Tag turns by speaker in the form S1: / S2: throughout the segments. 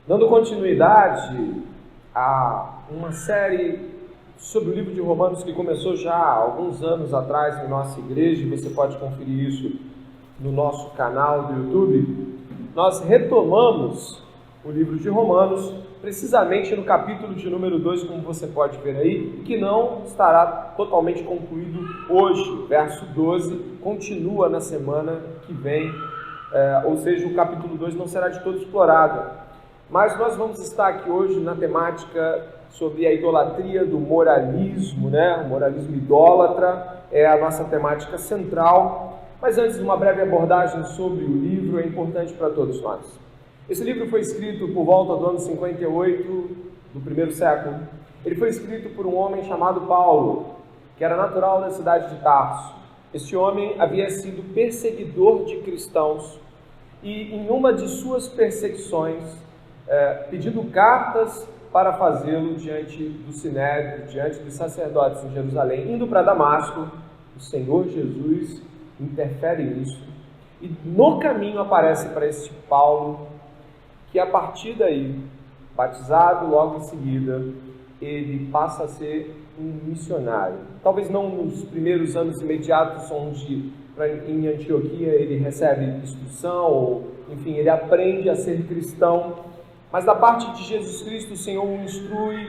S1: Dando continuidade a uma série sobre o livro de Romanos que começou já há alguns anos atrás em nossa igreja, você pode conferir isso no nosso canal do YouTube, nós retomamos o livro de Romanos precisamente no capítulo de número 2, como você pode ver aí, que não estará totalmente concluído hoje. Verso 12 continua na semana que vem, ou seja, o capítulo 2 não será de todo explorado. Mas nós vamos estar aqui hoje na temática sobre a idolatria do moralismo, O moralismo idólatra é a nossa temática central. Mas antes de uma breve abordagem sobre o livro, é importante para todos nós. Esse livro foi escrito por volta do ano 58 do primeiro século. Ele foi escrito por um homem chamado Paulo, que era natural da cidade de Tarso. Este homem havia sido perseguidor de cristãos e em uma de suas perseguições, pedindo cartas para fazê-lo diante do Sinédrio, diante dos sacerdotes em Jerusalém, indo para Damasco, o Senhor Jesus interfere nisso e no caminho aparece para este Paulo, que a partir daí, batizado logo em seguida, ele passa a ser um missionário. Talvez não nos primeiros anos imediatos, onde em Antioquia ele recebe instrução, ou enfim, ele aprende a ser cristão, mas da parte de Jesus Cristo o Senhor o instrui,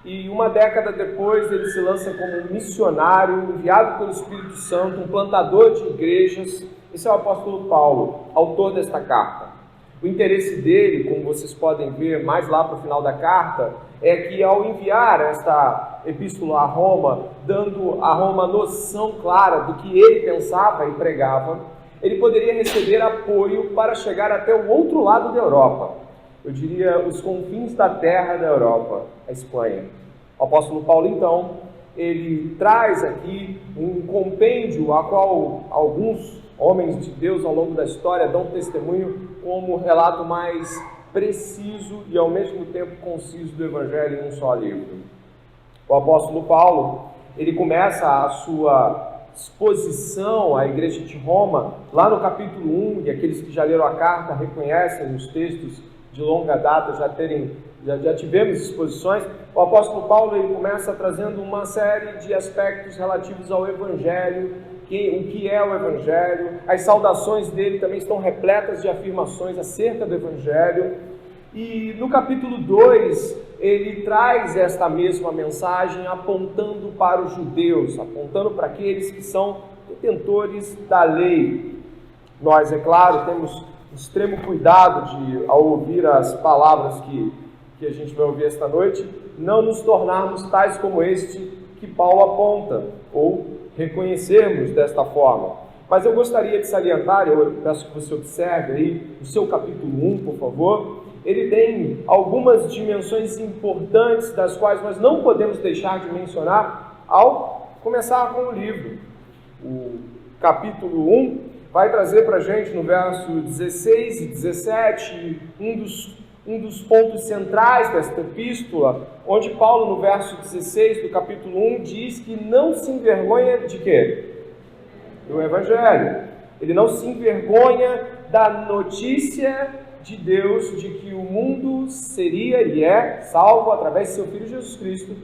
S1: e uma década depois ele se lança como um missionário, enviado pelo Espírito Santo, um plantador de igrejas. Esse é o apóstolo Paulo, autor desta carta. O interesse dele, como vocês podem ver mais lá para o final da carta, é que ao enviar esta epístola a Roma, dando a Roma noção clara do que ele pensava e pregava, ele poderia receber apoio para chegar até o outro lado da Europa. Eu diria os confins da terra da Europa, a Espanha. O apóstolo Paulo, então, ele traz aqui um compêndio a qual alguns homens de Deus ao longo da história dão testemunho como o relato mais preciso e ao mesmo tempo conciso do Evangelho em um só livro. O apóstolo Paulo, ele começa a sua exposição à igreja de Roma, lá no capítulo 1, e aqueles que já leram a carta reconhecem os textos de longa data, já tivemos exposições. O apóstolo Paulo ele começa trazendo uma série de aspectos relativos ao Evangelho, o que é o Evangelho. As saudações dele também estão repletas de afirmações acerca do Evangelho. E no capítulo 2, ele traz esta mesma mensagem apontando para os judeus, apontando para aqueles que são detentores da lei. Nós, é claro, temos extremo cuidado de, ao ouvir as palavras que a gente vai ouvir esta noite, não nos tornarmos tais como este que Paulo aponta, ou reconhecermos desta forma. Mas eu gostaria de salientar, eu peço que você observe aí o seu capítulo 1, por favor. Ele tem algumas dimensões importantes, das quais nós não podemos deixar de mencionar ao começar com o livro. O capítulo 1 vai trazer para a gente, no verso 16 e 17, um dos pontos centrais desta epístola, onde Paulo, no verso 16 do capítulo 1, diz que não se envergonha de quê? Do Evangelho. Ele não se envergonha da notícia de Deus de que o mundo seria e é salvo através de seu Filho Jesus Cristo,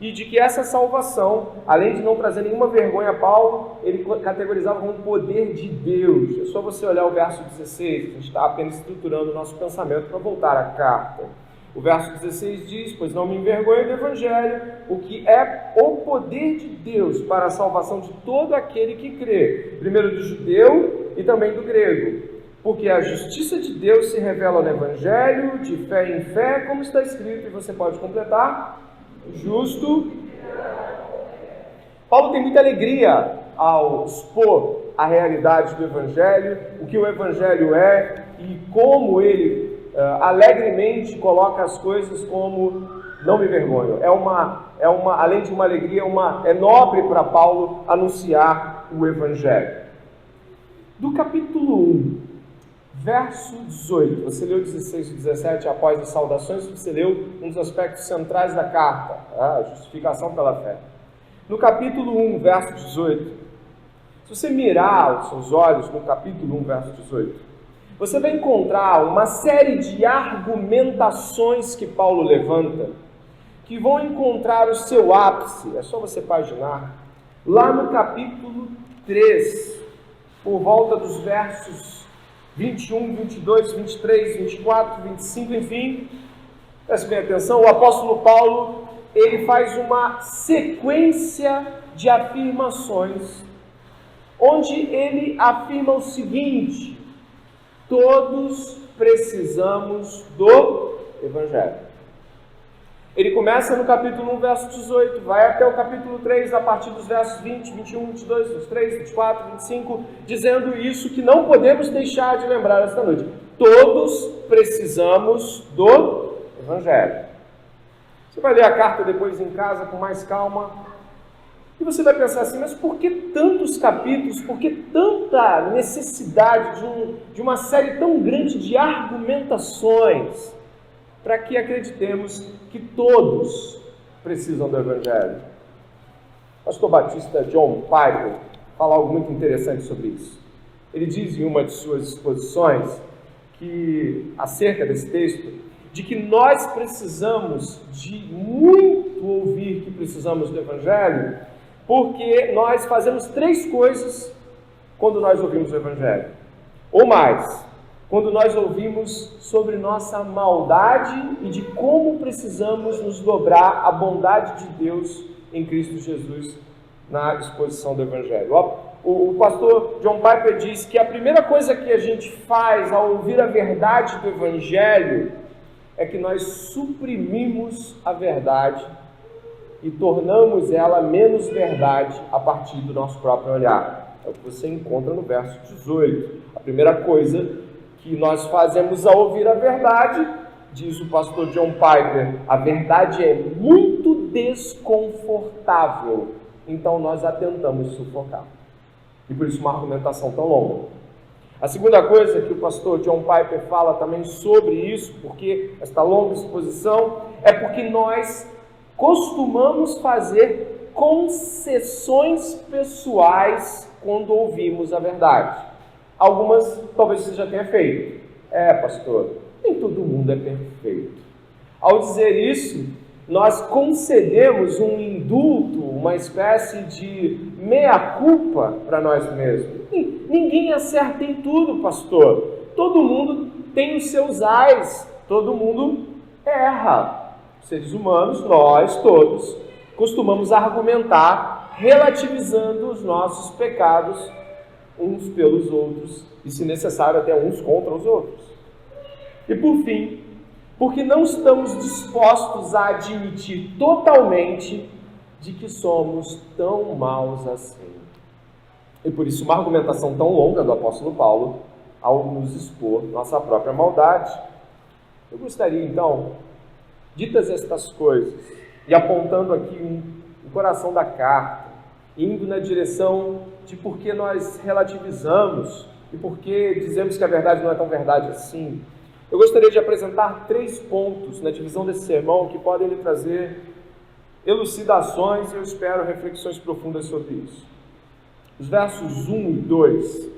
S1: e de que essa salvação, além de não trazer nenhuma vergonha a Paulo, ele categorizava como poder de Deus. É só você olhar o verso 16, a gente está apenas estruturando o nosso pensamento para voltar à carta. O verso 16 diz: pois não me envergonho do Evangelho, o que é o poder de Deus para a salvação de todo aquele que crê, primeiro do judeu e também do grego. Porque a justiça de Deus se revela no Evangelho, de fé em fé, como está escrito, e você pode completar: justo. Paulo tem muita alegria ao expor a realidade do Evangelho, o que o Evangelho é e como ele alegremente coloca as coisas como não me vergonho. Além de uma alegria, é nobre para Paulo anunciar o Evangelho. Do capítulo 1, verso 18, você leu 16 e 17 após as saudações, você leu um dos aspectos centrais da carta, a justificação pela fé. No capítulo 1, verso 18, se você mirar os seus olhos no capítulo 1, verso 18, você vai encontrar uma série de argumentações que Paulo levanta, que vão encontrar o seu ápice, é só você paginar, lá no capítulo 3, por volta dos versos 21, 22, 23, 24, 25, enfim. Preste bem atenção, o apóstolo Paulo, ele faz uma sequência de afirmações, onde ele afirma o seguinte: todos precisamos do Evangelho. Ele começa no capítulo 1, verso 18, vai até o capítulo 3, a partir dos versos 20, 21, 22, 23, 24, 25, dizendo isso que não podemos deixar de lembrar esta noite. Todos precisamos do Evangelho. Você vai ler a carta depois em casa com mais calma, e você vai pensar assim, mas por que tantos capítulos, por que tanta necessidade de uma série tão grande de argumentações para que acreditemos que todos precisam do Evangelho? O pastor batista John Piper fala algo muito interessante sobre isso. Ele diz em uma de suas exposições, que acerca desse texto, de que nós precisamos de muito ouvir que precisamos do Evangelho, porque nós fazemos 3 coisas quando nós ouvimos o Evangelho, ou mais. Quando nós ouvimos sobre nossa maldade e de como precisamos nos dobrar à bondade de Deus em Cristo Jesus na exposição do Evangelho. O pastor John Piper diz que a primeira coisa que a gente faz ao ouvir a verdade do Evangelho é que nós suprimimos a verdade e tornamos ela menos verdade a partir do nosso próprio olhar. É o que você encontra no verso 18. A primeira coisa que nós fazemos ao ouvir a verdade, diz o pastor John Piper, a verdade é muito desconfortável, então nós a tentamos sufocar. E por isso uma argumentação tão longa. A segunda coisa que o pastor John Piper fala também sobre isso, porque esta longa exposição, é porque nós costumamos fazer concessões pessoais quando ouvimos a verdade. Algumas talvez você já tenha feito. Pastor, nem todo mundo é perfeito. Ao dizer isso, nós concedemos um indulto, uma espécie de meia-culpa para nós mesmos. Ninguém acerta em tudo, pastor. Todo mundo tem os seus ais, todo mundo erra. Seres humanos, nós todos, costumamos argumentar relativizando os nossos pecados uns pelos outros, e se necessário até uns contra os outros. E por fim, porque não estamos dispostos a admitir totalmente de que somos tão maus assim. E por isso uma argumentação tão longa do apóstolo Paulo ao nos expor nossa própria maldade. Eu gostaria então, ditas estas coisas, e apontando aqui o coração da carta, indo na direção de por que nós relativizamos e por que dizemos que a verdade não é tão verdade assim, eu gostaria de apresentar 3 pontos na divisão desse sermão que podem lhe trazer elucidações e eu espero reflexões profundas sobre isso. Os versos 1 e 2,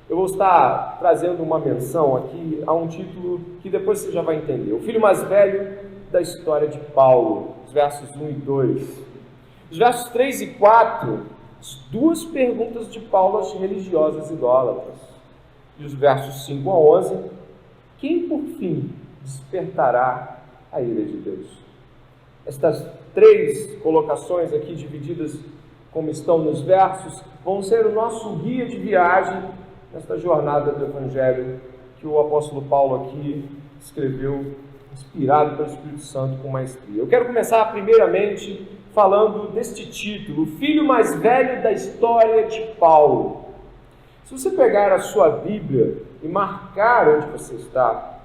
S1: eu vou estar trazendo uma menção aqui a um título que depois você já vai entender. O filho mais velho da história de Paulo, os versos 1 e 2. Os versos 3 e 4, as 2 perguntas de Paulo às religiosas idólatras. E os versos 5 a 11, quem por fim despertará a ira de Deus? Estas 3 colocações aqui divididas como estão nos versos, vão ser o nosso guia de viagem nesta jornada do Evangelho que o apóstolo Paulo aqui escreveu, inspirado pelo Espírito Santo com maestria. Eu quero começar primeiramente falando deste título, o filho mais velho da história de Paulo. Se você pegar a sua Bíblia e marcar onde você está,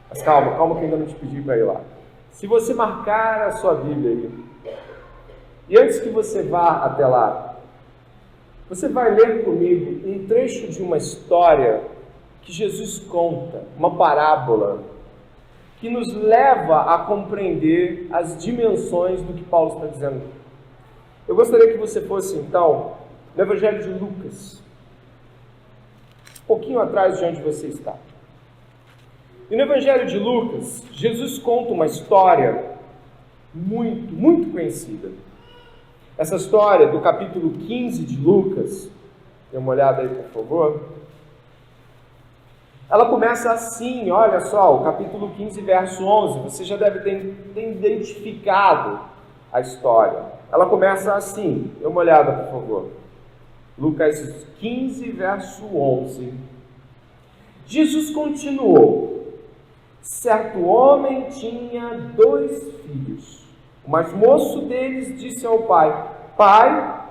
S1: mas calma que ainda não te pedi para ir lá. Se você marcar a sua Bíblia aí, e antes que você vá até lá, você vai ler comigo um trecho de uma história que Jesus conta, uma parábola, que nos leva a compreender as dimensões do que Paulo está dizendo. Eu gostaria que você fosse, então, no Evangelho de Lucas, um pouquinho pouquinho atrás de onde você está. E no Evangelho de Lucas, Jesus conta uma história muito conhecida. Essa história do capítulo 15 de Lucas, dê uma olhada aí, por favor. Ela começa assim, olha só, o capítulo 15, verso 11. Você já deve ter identificado a história. Ela começa assim, dê uma olhada, por favor. Lucas 15, verso 11. Jesus continuou: certo homem tinha 2 filhos. O mais moço deles disse ao pai: Pai,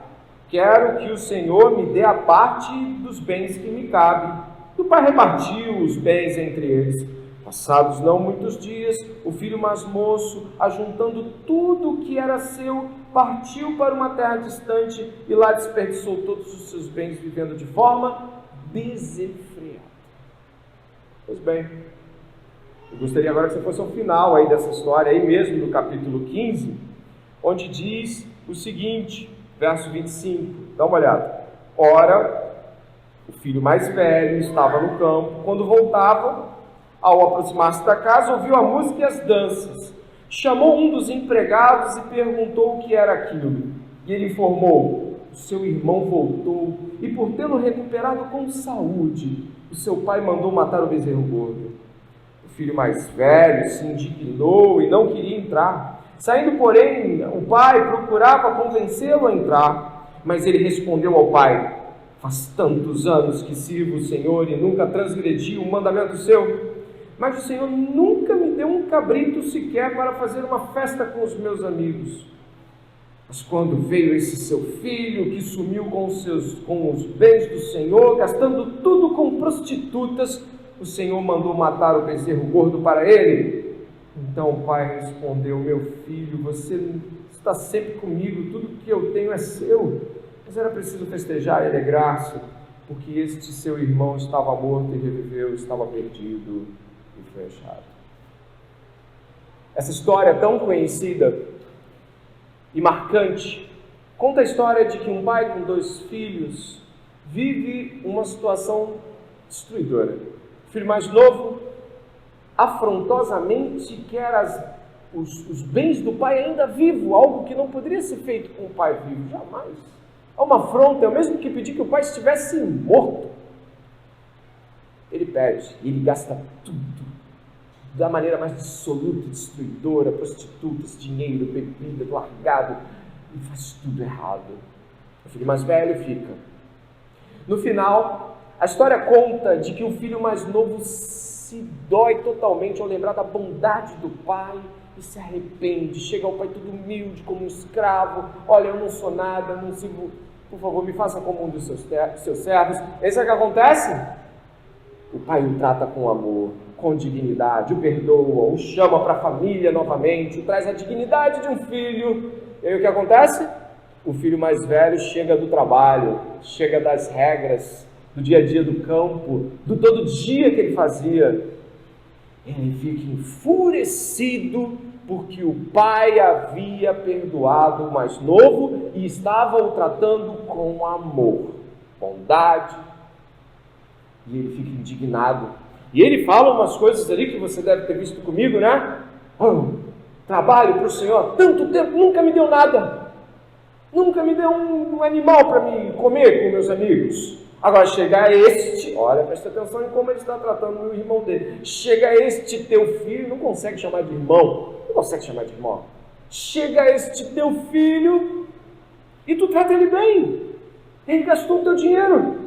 S1: quero que o Senhor me dê a parte dos bens que me cabe. E o pai repartiu os bens entre eles. Passados não muitos dias, o filho mais moço, ajuntando tudo o que era seu, partiu para uma terra distante e lá desperdiçou todos os seus bens, vivendo de forma desenfreada. Pois bem, eu gostaria agora que você fosse ao final aí dessa história, aí mesmo no capítulo 15, onde diz o seguinte, verso 25, dá uma olhada. Ora, o filho mais velho estava no campo. Quando voltava, ao aproximar-se da casa, ouviu a música e as danças. Chamou um dos empregados e perguntou o que era aquilo. E ele informou: o seu irmão voltou, e por tê-lo recuperado com saúde, o seu pai mandou matar o bezerro gordo. O filho mais velho se indignou e não queria entrar. Saindo, porém, o pai procurava convencê-lo a entrar, mas ele respondeu ao pai: faz tantos anos que sirvo o Senhor e nunca transgredi um mandamento seu, mas o Senhor nunca me deu um cabrito sequer para fazer uma festa com os meus amigos. Mas quando veio esse seu filho, que sumiu com os bens do Senhor, gastando tudo com prostitutas, o Senhor mandou matar o bezerro gordo para ele. Então o pai respondeu: meu filho, você está sempre comigo, tudo que eu tenho é seu. Mas era preciso festejar e alegrar-se, porque este seu irmão estava morto e reviveu, estava perdido e foi achado. Essa história tão conhecida e marcante conta a história de que um pai com 2 filhos vive uma situação destruidora. O filho mais novo afrontosamente quer os bens do pai ainda vivo, algo que não poderia ser feito com o pai vivo, jamais. É uma afronta, é o mesmo que pedir que o pai estivesse morto. Ele pede e ele gasta tudo, da maneira mais dissoluta, destruidora, prostitutas, dinheiro, bebida, largado, e faz tudo errado. O filho mais velho fica. No final, a história conta de que o filho mais novo se dói totalmente ao lembrar da bondade do pai e se arrepende. Chega ao pai todo humilde, como um escravo: olha, eu não sou nada, não sirvo, por favor, me faça como um dos seus servos. Esse é o que acontece? O pai o trata com amor, com dignidade, o perdoa, o chama para a família novamente, o traz a dignidade de um filho. E aí o que acontece? O filho mais velho chega do trabalho, chega das regras, do dia a dia do campo, do todo dia que ele fazia. Ele fica enfurecido porque o pai havia perdoado o mais novo e estava o tratando com amor, bondade. E ele fica indignado. E ele fala umas coisas ali que você deve ter visto comigo, né? Oh, trabalho para o Senhor há tanto tempo, nunca me deu nada. Nunca me deu um animal para me comer com meus amigos. Agora chega este, olha, presta atenção em como ele está tratando o irmão dele. Chega este teu filho, não consegue chamar de irmão, não consegue chamar de irmão. Chega este teu filho e tu trata ele bem. Ele gastou o teu dinheiro,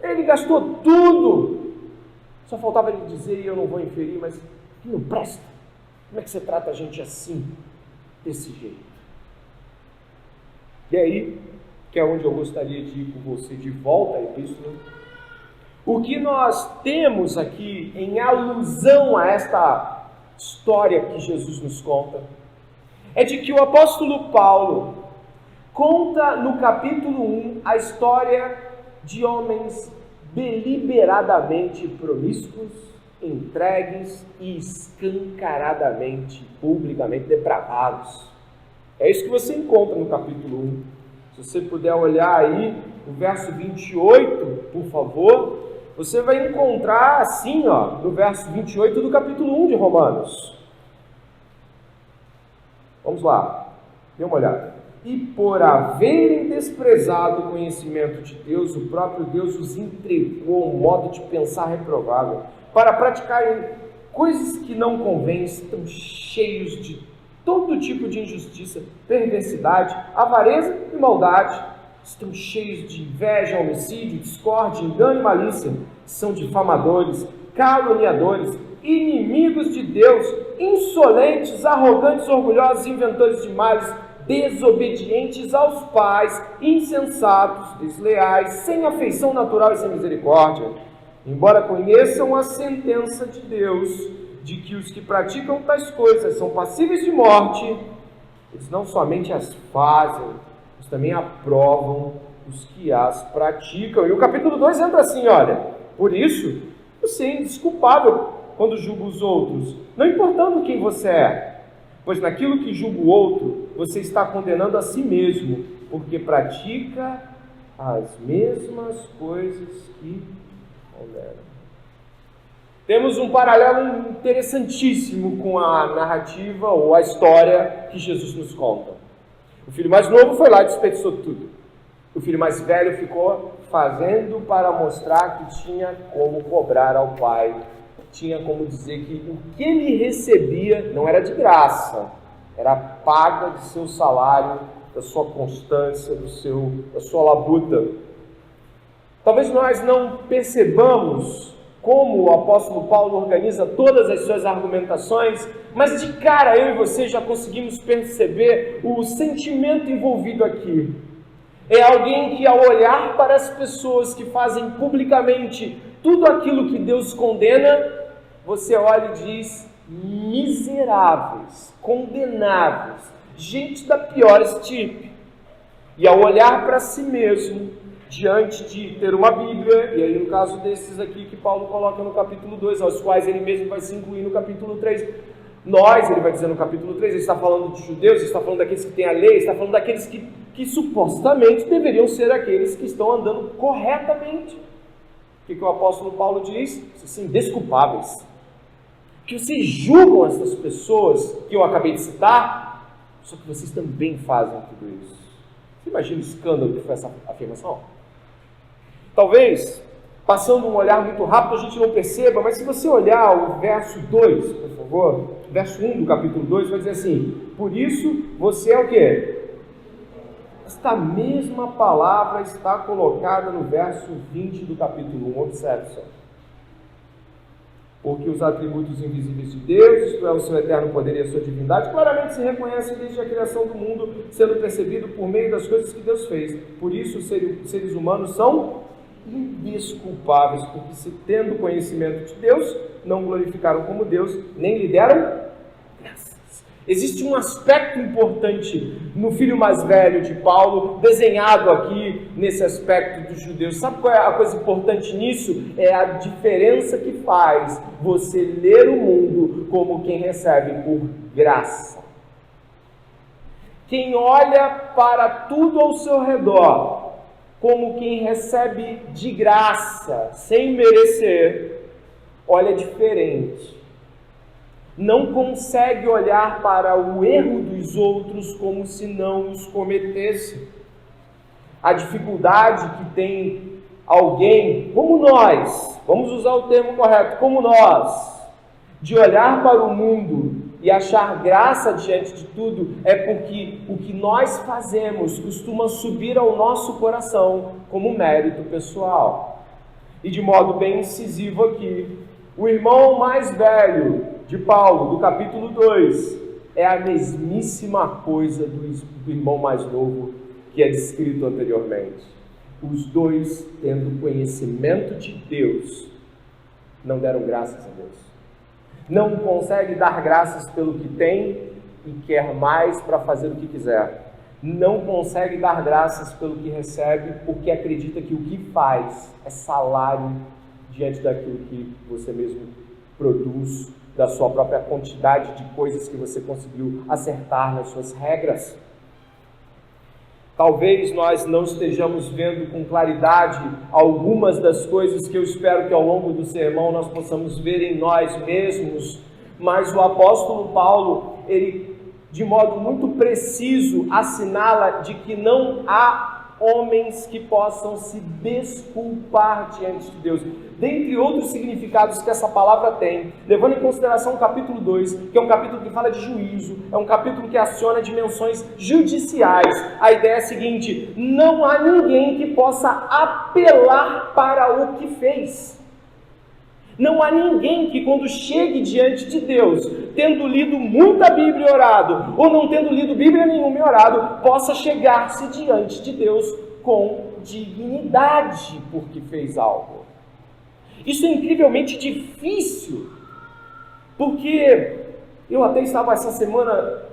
S1: ele gastou tudo. Só faltava ele dizer, e eu não vou inferir, mas não presta. Como é que você trata a gente assim, desse jeito? E aí, que é onde eu gostaria de ir com você de volta à epístola. O que nós temos aqui em alusão a esta história que Jesus nos conta, é de que o apóstolo Paulo conta no capítulo 1 a história de homens deliberadamente promíscuos, entregues e escancaradamente, publicamente depravados. É isso que você encontra no capítulo 1. Se você puder olhar aí o verso 28, por favor, Você vai encontrar assim, no verso 28 do capítulo 1 de Romanos. Vamos lá, dê uma olhada. E por haverem desprezado o conhecimento de Deus, o próprio Deus os entregou um modo de pensar reprovável, para praticarem coisas que não convêm, estão cheios de todo tipo de injustiça, perversidade, avareza e maldade. Estão cheios de inveja, homicídio, discórdia, engano e malícia. São difamadores, caluniadores, inimigos de Deus, insolentes, arrogantes, orgulhosos, inventores de males, desobedientes aos pais, insensatos, desleais, sem afeição natural e sem misericórdia. Embora conheçam a sentença de Deus, de que os que praticam tais coisas são passíveis de morte, eles não somente as fazem, mas também aprovam os que as praticam. E o capítulo 2 entra assim, olha: por isso, você é indesculpável quando julga os outros, não importando quem você é, pois naquilo que julga o outro, você está condenando a si mesmo, porque pratica as mesmas coisas que condenam. Temos um paralelo interessantíssimo com a narrativa ou a história que Jesus nos conta. O filho mais novo foi lá e desperdiçou tudo. O filho mais velho ficou fazendo para mostrar que tinha como cobrar ao pai, tinha como dizer que o que ele recebia não era de graça, era paga de seu salário, da sua constância, da sua labuta. Talvez nós não percebamos como o apóstolo Paulo organiza todas as suas argumentações, mas de cara eu e você já conseguimos perceber o sentimento envolvido aqui. É alguém que, ao olhar para as pessoas que fazem publicamente tudo aquilo que Deus condena, você olha e diz: miseráveis, condenáveis, gente da pior estirpe. E ao olhar para si mesmo, diante de ter uma Bíblia, e aí no caso desses aqui que Paulo coloca no capítulo 2, aos quais ele mesmo vai se incluir no capítulo 3, ele vai dizer no capítulo 3, ele está falando de judeus, ele está falando daqueles que têm a lei, ele está falando daqueles que supostamente deveriam ser aqueles que estão andando corretamente. O que o apóstolo Paulo diz? Assim, desculpáveis. Que vocês julgam essas pessoas que eu acabei de citar, só que vocês também fazem tudo isso. Você imagina o escândalo que foi essa afirmação? Talvez, passando um olhar muito rápido, a gente não perceba, mas se você olhar o verso 2, por favor, verso 1 do capítulo 2, vai dizer assim: por isso você é o quê? Esta mesma palavra está colocada no verso 20 do capítulo 1, observe só. Porque os atributos invisíveis de Deus, isto é, o seu eterno poder e a sua divindade, claramente se reconhecem desde a criação do mundo, sendo percebido por meio das coisas que Deus fez. Por isso, os seres humanos são indesculpáveis, porque se tendo conhecimento de Deus, não glorificaram como Deus, nem lhe deram graças. Existe um aspecto importante no filho mais velho de Paulo, desenhado aqui nesse aspecto dos judeus. Sabe qual é a coisa importante nisso? É a diferença que faz você ler o mundo como quem recebe por graça. Quem olha para tudo ao seu redor como quem recebe de graça, sem merecer, olha diferente. Não consegue olhar para o erro dos outros como se não os cometesse. A dificuldade que tem alguém como nós, vamos usar o termo correto, como nós, de olhar para o mundo e achar graça diante de tudo, é porque o que nós fazemos costuma subir ao nosso coração como mérito pessoal. E de modo bem incisivo aqui, o irmão mais velho de Paulo, do capítulo 2, é a mesmíssima coisa do irmão mais novo que é descrito anteriormente. Os dois, tendo conhecimento de Deus, não deram graças a Deus. Não consegue dar graças pelo que tem e quer mais para fazer o que quiser. Não consegue dar graças pelo que recebe porque acredita que o que faz é salário diante daquilo que você mesmo produz, da sua própria quantidade de coisas que você conseguiu acertar nas suas regras. Talvez nós não estejamos vendo com claridade algumas das coisas que eu espero que ao longo do sermão nós possamos ver em nós mesmos, mas o apóstolo Paulo, ele de modo muito preciso assinala de que não há homens que possam se desculpar diante de Deus, dentre outros significados que essa palavra tem, levando em consideração o capítulo 2, que é um capítulo que fala de juízo, é um capítulo que aciona dimensões judiciais. A ideia é a seguinte: não há ninguém que possa apelar para o que fez. Não há ninguém que, quando chegue diante de Deus, tendo lido muita Bíblia e orado, ou não tendo lido Bíblia nenhuma e orado, possa chegar-se diante de Deus com dignidade porque fez algo. Isso é incrivelmente difícil, porque eu até estava essa semana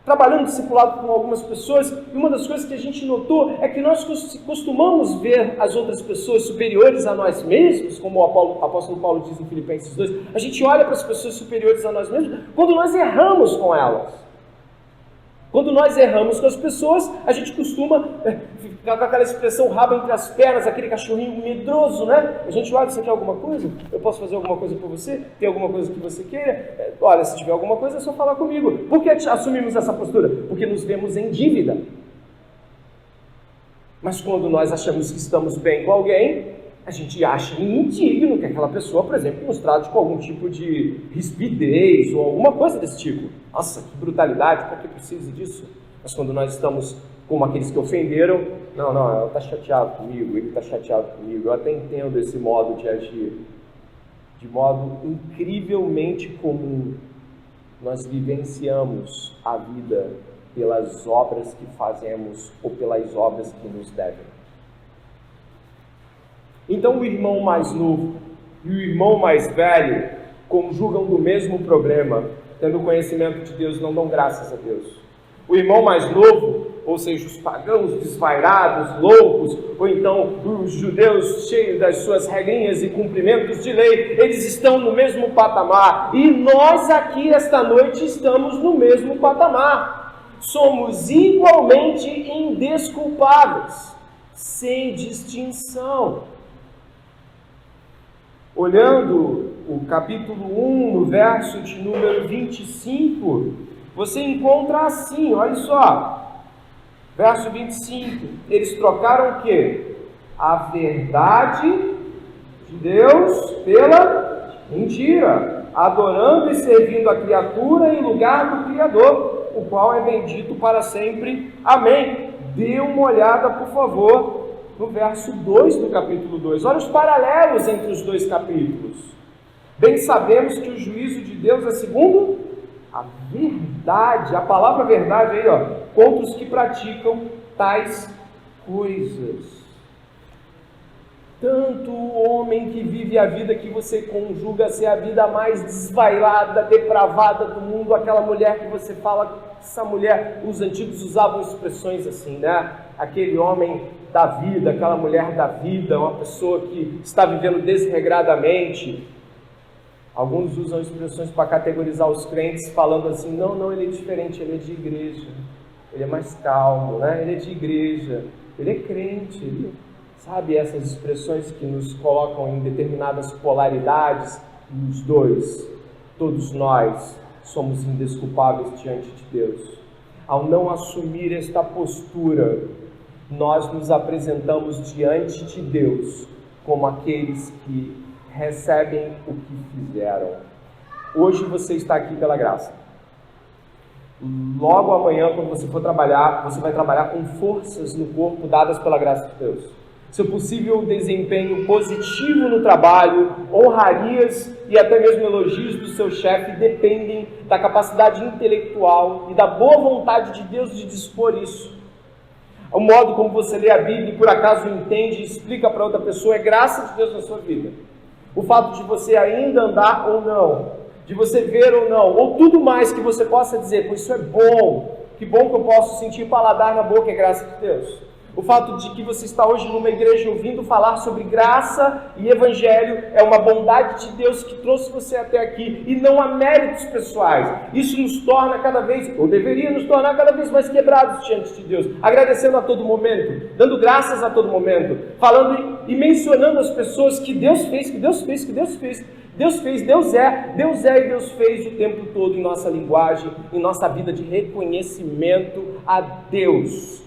S1: trabalhando discipulado com algumas pessoas, e uma das coisas que a gente notou é que nós costumamos ver as outras pessoas superiores a nós mesmos, como o apóstolo Paulo diz em Filipenses 2, a gente olha para as pessoas superiores a nós mesmos quando nós erramos com elas. Quando nós erramos com as pessoas, a gente costuma ficar com aquela expressão rabo entre as pernas, aquele cachorrinho medroso, né? A gente olha, você quer alguma coisa? Eu posso fazer alguma coisa por você? Tem alguma coisa que você queira? Olha, se tiver alguma coisa é só falar comigo. Por que assumimos essa postura? Porque nos vemos em dívida. Mas quando nós achamos que estamos bem com alguém, a gente acha indigno que aquela pessoa, por exemplo, nos trate com algum tipo de rispidez ou alguma coisa desse tipo. Nossa, que brutalidade, para que precisa disso? Mas quando nós estamos como aqueles que ofenderam, não, ela está chateado comigo, ele está chateado comigo, eu até entendo esse modo de agir, de modo incrivelmente comum. Nós vivenciamos a vida pelas obras que fazemos ou pelas obras que nos devem. Então o irmão mais novo e o irmão mais velho conjugam do mesmo problema, tendo conhecimento de Deus, não dão graças a Deus. O irmão mais novo, ou seja, os pagãos desvairados, loucos, ou então os judeus cheios das suas regrinhas e cumprimentos de lei, eles estão no mesmo patamar, e nós aqui esta noite estamos no mesmo patamar. Somos igualmente indesculpáveis, sem distinção. Olhando o capítulo 1, no verso de número 25, você encontra assim, olha só, verso 25, eles trocaram o quê? A verdade de Deus pela mentira, adorando e servindo a criatura em lugar do Criador, o qual é bendito para sempre. Amém. Dê uma olhada, por favor, no verso 2 do capítulo 2. Olha os paralelos entre os dois capítulos. Bem sabemos que o juízo de Deus é segundo a verdade, a palavra verdade aí, ó, contra os que praticam tais coisas. Tanto o homem que vive a vida que você conjuga ser a vida mais desvairada, depravada do mundo, aquela mulher que você fala, essa mulher, os antigos usavam expressões assim, né? Aquele homem da vida, aquela mulher da vida, uma pessoa que está vivendo desregradamente. Alguns usam expressões para categorizar os crentes, falando assim, não, ele é diferente, ele é de igreja, ele é mais calmo, né? Ele é de igreja, ele é crente, ele... Sabe, essas expressões que nos colocam em determinadas polaridades, os dois, todos nós somos indesculpáveis diante de Deus. Ao não assumir esta postura, nós nos apresentamos diante de Deus como aqueles que recebem o que fizeram. Hoje você está aqui pela graça. Logo amanhã, quando você for trabalhar, você vai trabalhar com forças no corpo dadas pela graça de Deus. Seu possível desempenho positivo no trabalho, honrarias e até mesmo elogios do seu chefe dependem da capacidade intelectual e da boa vontade de Deus de dispor isso. O modo como você lê a Bíblia e por acaso entende e explica para outra pessoa é graça de Deus na sua vida. O fato de você ainda andar ou não, de você ver ou não, ou tudo mais que você possa dizer, pois isso é bom, que bom que eu posso sentir paladar na boca, é graça de Deus. O fato de que você está hoje numa igreja ouvindo falar sobre graça e evangelho é uma bondade de Deus que trouxe você até aqui, e não há méritos pessoais. Isso nos torna cada vez, ou deveria nos tornar cada vez mais quebrados diante de Deus, agradecendo a todo momento, dando graças a todo momento, falando e mencionando as pessoas que Deus fez, que Deus fez, que Deus fez. Deus fez, Deus é e Deus fez o tempo todo em nossa linguagem, em nossa vida de reconhecimento a Deus.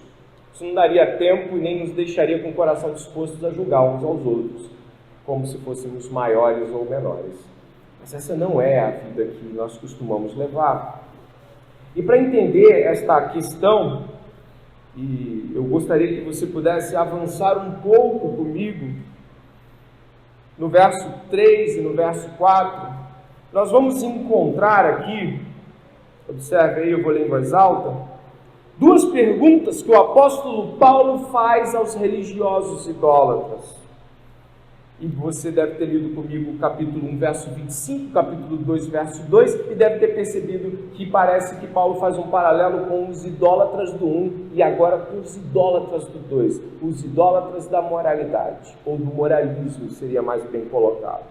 S1: Isso não daria tempo e nem nos deixaria com o coração dispostos a julgar uns aos outros, como se fôssemos maiores ou menores. Mas essa não é a vida que nós costumamos levar. E para entender esta questão, e eu gostaria que você pudesse avançar um pouco comigo, no verso 3 e no verso 4, nós vamos encontrar aqui, observe aí, eu vou ler em voz alta, duas perguntas que o apóstolo Paulo faz aos religiosos idólatras. E você deve ter lido comigo o capítulo 1, verso 25, capítulo 2, verso 2, e deve ter percebido que parece que Paulo faz um paralelo com os idólatras do 1 e agora com os idólatras do 2, os idólatras da moralidade, ou do moralismo, seria mais bem colocado.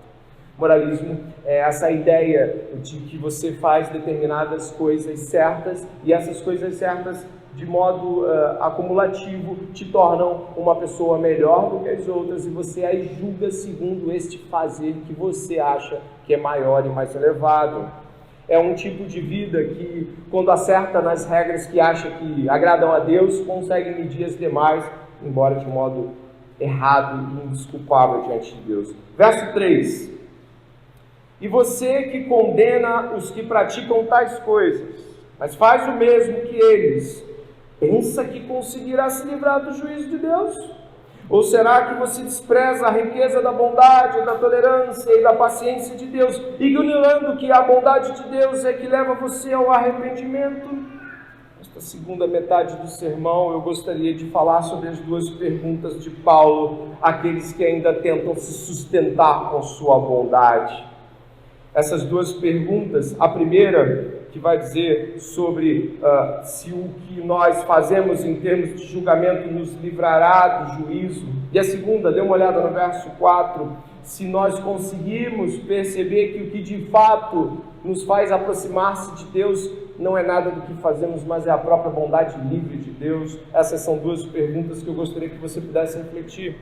S1: Moralismo é essa ideia de que você faz determinadas coisas certas, e essas coisas certas, de modo acumulativo, te tornam uma pessoa melhor do que as outras, e você as julga segundo este fazer que você acha que é maior e mais elevado. É um tipo de vida que, quando acerta nas regras que acha que agradam a Deus, consegue medir as demais, embora de modo errado e indesculpável diante de Deus. Verso 3. E você que condena os que praticam tais coisas, mas faz o mesmo que eles, pensa que conseguirá se livrar do juízo de Deus? Ou será que você despreza a riqueza da bondade, da tolerância e da paciência de Deus, ignorando que a bondade de Deus é que leva você ao arrependimento? Nesta segunda metade do sermão, eu gostaria de falar sobre as duas perguntas de Paulo, àqueles que ainda tentam se sustentar com sua bondade. Essas duas perguntas, a primeira, que vai dizer sobre se o que nós fazemos em termos de julgamento nos livrará do juízo. E a segunda, dê uma olhada no verso 4, se nós conseguirmos perceber que o que de fato nos faz aproximar-se de Deus não é nada do que fazemos, mas é a própria bondade livre de Deus. Essas são duas perguntas que eu gostaria que você pudesse refletir.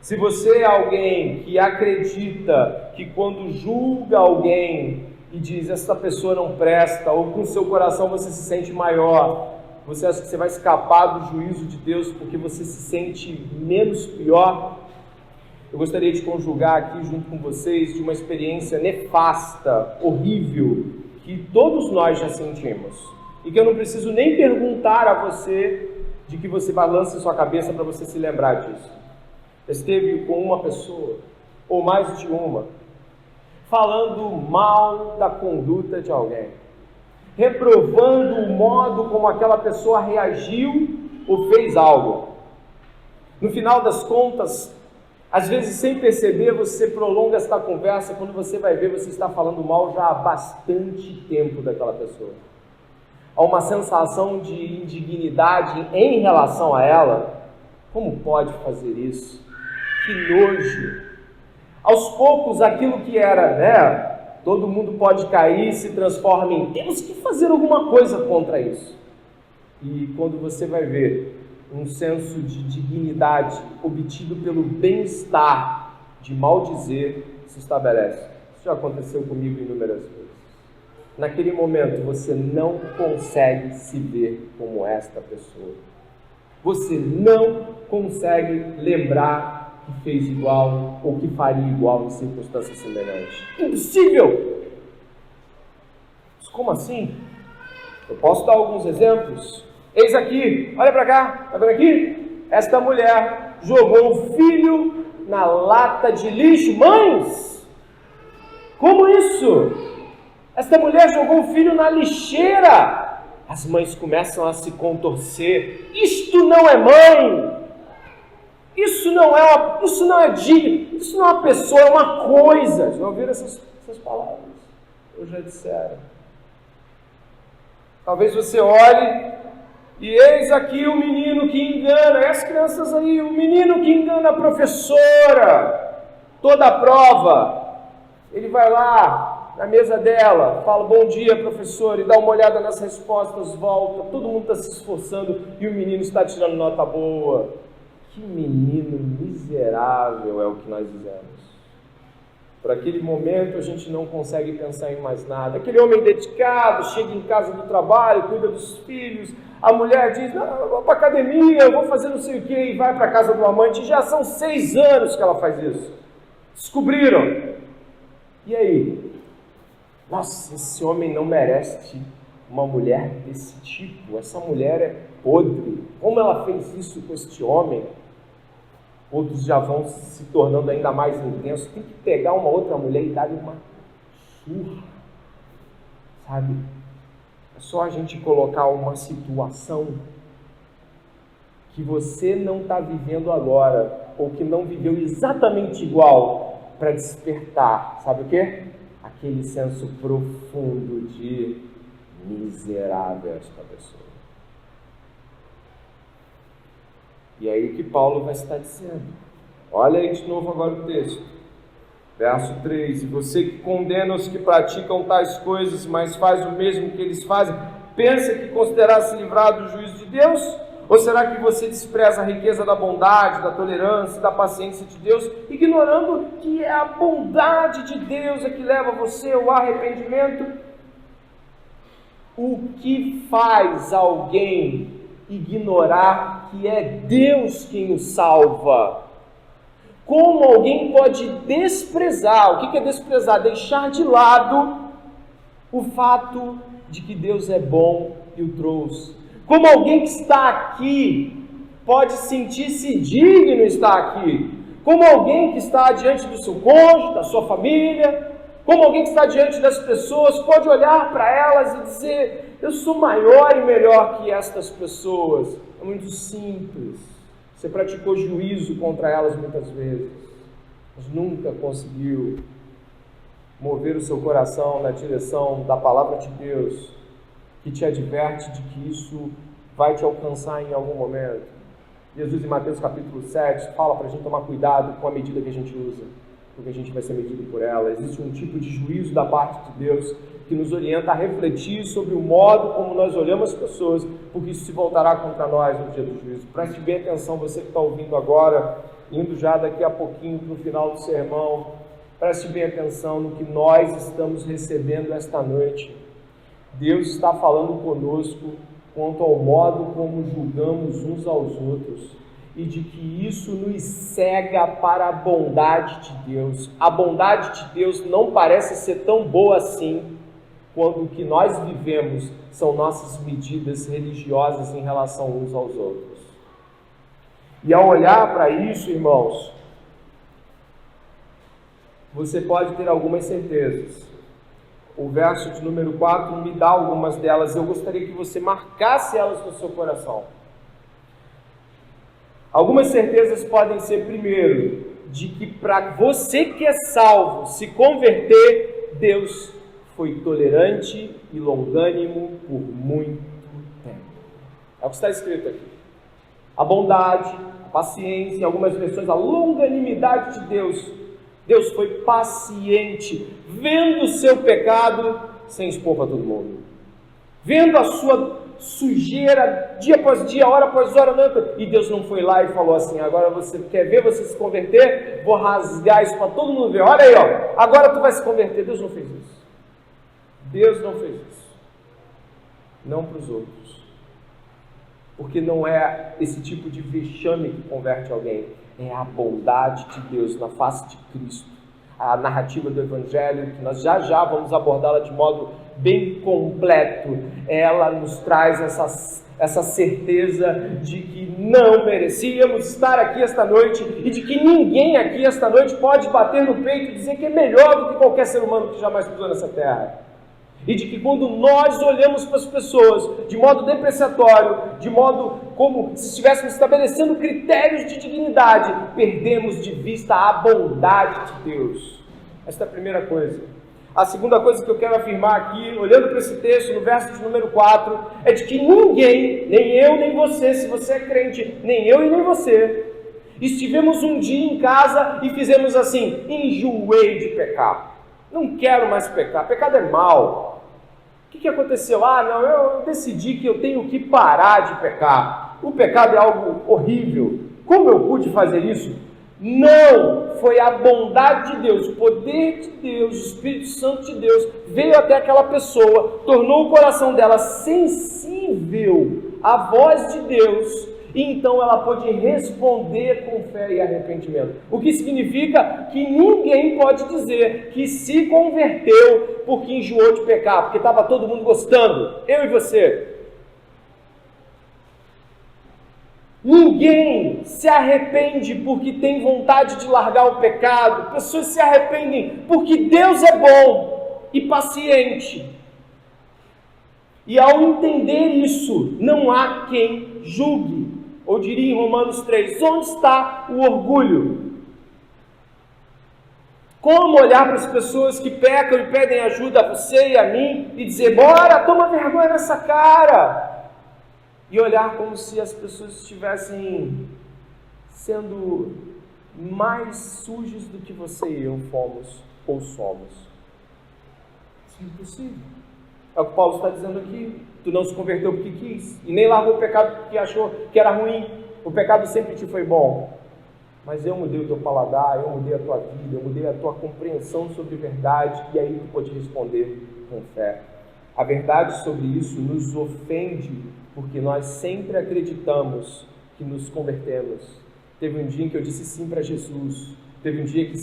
S1: Se você é alguém que acredita que quando julga alguém e diz, essa pessoa não presta, ou com o seu coração você se sente maior, você acha que você vai escapar do juízo de Deus porque você se sente menos pior, eu gostaria de conjugar aqui junto com vocês de uma experiência nefasta, horrível, que todos nós já sentimos, e que eu não preciso nem perguntar a você, de que você balance sua cabeça para você se lembrar disso. Esteve com uma pessoa, ou mais de uma, falando mal da conduta de alguém, reprovando o modo como aquela pessoa reagiu ou fez algo. No final das contas, às vezes sem perceber, você prolonga esta conversa, quando você vai ver, você está falando mal já há bastante tempo daquela pessoa. Há uma sensação de indignidade em relação a ela. Como pode fazer isso? Que nojo! Aos poucos, aquilo que era, todo mundo pode cair, se transforma em temos que fazer alguma coisa contra isso. E quando você vai ver um senso de dignidade obtido pelo bem-estar, de mal dizer, se estabelece. Isso já aconteceu comigo inúmeras vezes. Naquele momento, você não consegue se ver como esta pessoa. Você não consegue lembrar que fez igual ou que faria igual em circunstâncias semelhantes. Impossível! Mas como assim? Eu posso dar alguns exemplos. Eis aqui, olha para cá, está vendo aqui? Esta mulher jogou o filho na lata de lixo. Mães! Como isso? Esta mulher jogou o filho na lixeira. As mães começam a se contorcer. Isto não é mãe! Isso não é digno, isso não é uma pessoa, é uma coisa. Já ouviram essas palavras? Ou já disseram? Talvez você olhe E eis aqui o menino que engana, e as crianças aí, o menino que engana a professora, toda a prova, ele vai lá na mesa dela, fala, bom dia professor, e dá uma olhada nas respostas, volta, todo mundo está se esforçando, e o menino está tirando nota boa. Que menino miserável é o que nós dizemos. Por aquele momento a gente não consegue pensar em mais nada. Aquele homem dedicado, chega em casa do trabalho, cuida dos filhos, a mulher diz, não, eu vou para a academia, eu vou fazer não sei o quê, e vai para a casa do amante, já são 6 anos que ela faz isso. Descobriram. E aí? Nossa, esse homem não merece uma mulher desse tipo, essa mulher é podre. Como ela fez isso com este homem? Outros já vão se tornando ainda mais intensos. Tem que pegar uma outra mulher e dar-lhe uma surra, sabe? É só a gente colocar uma situação que você não está vivendo agora, ou que não viveu exatamente igual, para despertar, sabe o quê? Aquele senso profundo de miserável esta pessoa. E aí o que Paulo vai estar dizendo? Olha aí de novo agora o texto. Verso 3. E você que condena os que praticam tais coisas, mas faz o mesmo que eles fazem, pensa que considerar-se livrado do juízo de Deus? Ou será que você despreza a riqueza da bondade, da tolerância, da paciência de Deus, ignorando que é a bondade de Deus é que leva você ao arrependimento? O que faz alguém ignorar que é Deus quem o salva? Como alguém pode desprezar? O que é desprezar? Deixar de lado o fato de que Deus é bom e o trouxe. Como alguém que está aqui pode sentir-se digno de estar aqui? Como alguém que está diante do seu cônjuge, da sua família, como alguém que está diante das pessoas, pode olhar para elas e dizer, eu sou maior e melhor que estas pessoas. É muito simples. Você praticou juízo contra elas muitas vezes, mas nunca conseguiu mover o seu coração na direção da palavra de Deus, que te adverte de que isso vai te alcançar em algum momento. Jesus, em Mateus capítulo 7, fala para a gente tomar cuidado com a medida que a gente usa, porque a gente vai ser medido por ela. Existe um tipo de juízo da parte de Deus que nos orienta a refletir sobre o modo como nós olhamos as pessoas, porque isso se voltará contra nós no dia do juízo. Preste bem atenção, você que está ouvindo agora, indo já daqui a pouquinho para o final do sermão, preste bem atenção no que nós estamos recebendo esta noite. Deus está falando conosco quanto ao modo como julgamos uns aos outros e de que isso nos cega para a bondade de Deus. A bondade de Deus não parece ser tão boa assim quando o que nós vivemos são nossas medidas religiosas em relação uns aos outros. E ao olhar para isso, irmãos, você pode ter algumas certezas. O verso de número 4 me dá algumas delas. Eu gostaria que você marcasse elas no seu coração. Algumas certezas podem ser, primeiro, de que para você que é salvo se converter, Deus foi tolerante e longânimo por muito tempo. É o que está escrito aqui. A bondade, a paciência, em algumas versões, a longanimidade de Deus. Deus foi paciente, vendo o seu pecado sem expor para todo mundo. Vendo a sua sujeira dia após dia, hora após hora, e Deus não foi lá e falou assim, agora você quer ver você se converter? Vou rasgar isso para todo mundo ver. Olha aí, ó, agora tu vai se converter. Deus não fez isso. Deus não fez isso. Não para os outros. Porque não é esse tipo de vexame que converte alguém. É a bondade de Deus na face de Cristo. A narrativa do Evangelho, que nós já vamos abordá-la de modo bem completo, ela nos traz essa certeza de que não merecíamos estar aqui esta noite e de que ninguém aqui esta noite pode bater no peito e dizer que é melhor do que qualquer ser humano que jamais pisou nessa terra. E de que quando nós olhamos para as pessoas de modo depreciatório, de modo como se estivéssemos estabelecendo critérios de dignidade, perdemos de vista a bondade de Deus. Esta é a primeira coisa. a segunda coisa que eu quero afirmar aqui, olhando para esse texto, no verso de número 4, é de que ninguém, nem eu nem você, se você é crente, nem eu e nem você, estivemos um dia em casa e fizemos assim: enjoei de pecar, não quero mais pecar, pecado é mal. O que aconteceu? Não, eu decidi que eu tenho que parar de pecar, o pecado é algo horrível, como eu pude fazer isso? Não, foi a bondade de Deus, o poder de Deus, o Espírito Santo de Deus veio até aquela pessoa, tornou o coração dela sensível à voz de Deus, e então ela pôde responder com fé e arrependimento. O que significa que ninguém pode dizer que se converteu porque enjoou de pecar, porque estava todo mundo gostando, eu e você. Ninguém se arrepende porque tem vontade de largar o pecado. Pessoas se arrependem porque Deus é bom e paciente. E ao entender isso, não há quem julgue. Ou diria em Romanos 3, onde está o orgulho? Como olhar para as pessoas que pecam e pedem ajuda a você e a mim e dizer: bora, toma vergonha nessa cara. E olhar como se as pessoas estivessem sendo mais sujas do que você e eu fomos ou somos. Isso é impossível. É o que Paulo está dizendo aqui. Tu não se converteu porque quis, e nem largou o pecado porque achou que era ruim. O pecado sempre te foi bom. Mas eu mudei o teu paladar, eu mudei a tua vida, eu mudei a tua compreensão sobre verdade, e aí tu pode responder com fé. A verdade sobre isso nos ofende, porque nós sempre acreditamos que nos convertemos. Teve um dia em que eu disse sim para Jesus. Teve um dia que,